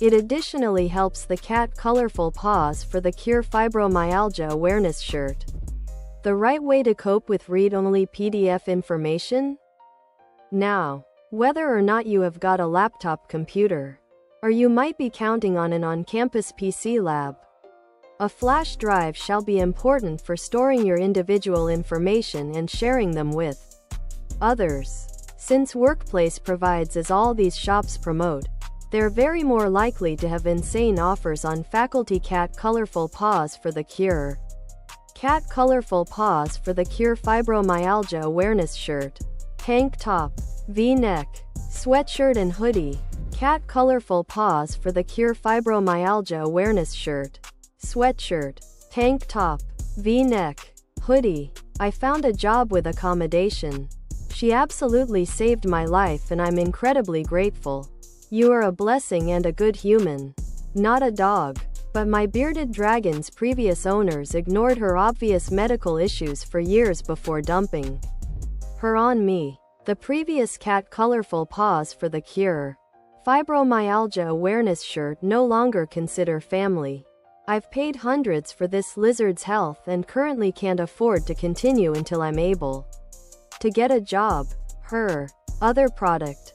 It additionally helps the cat colorful Paws for the Cure Fibromyalgia Awareness shirt. The right way to cope with read-only PDF information? Now, whether or not you have got a laptop computer, or you might be counting on an on-campus PC lab, a flash drive shall be important for storing your individual information and sharing them with others. Since Workplace provides as all these shops promote, they're very more likely to have insane offers on faculty cat colorful Paws for the Cure. Cat colorful Paws for the Cure Fibromyalgia Awareness shirt, tank top, V-neck, sweatshirt and hoodie. Cat colorful Paws for the Cure Fibromyalgia Awareness shirt, sweatshirt, tank top, V-neck, hoodie. I found a job with accommodation. She absolutely saved my life and I'm incredibly grateful. You are a blessing and a good human. Not a dog. But my bearded dragon's previous owners ignored her obvious medical issues for years before dumping her on me. The previous cat colorful Paws for the Cure Fibromyalgia Awareness shirt no longer consider family. I've paid hundreds for this lizard's health and currently can't afford to continue until I'm able to get a job. Her other product,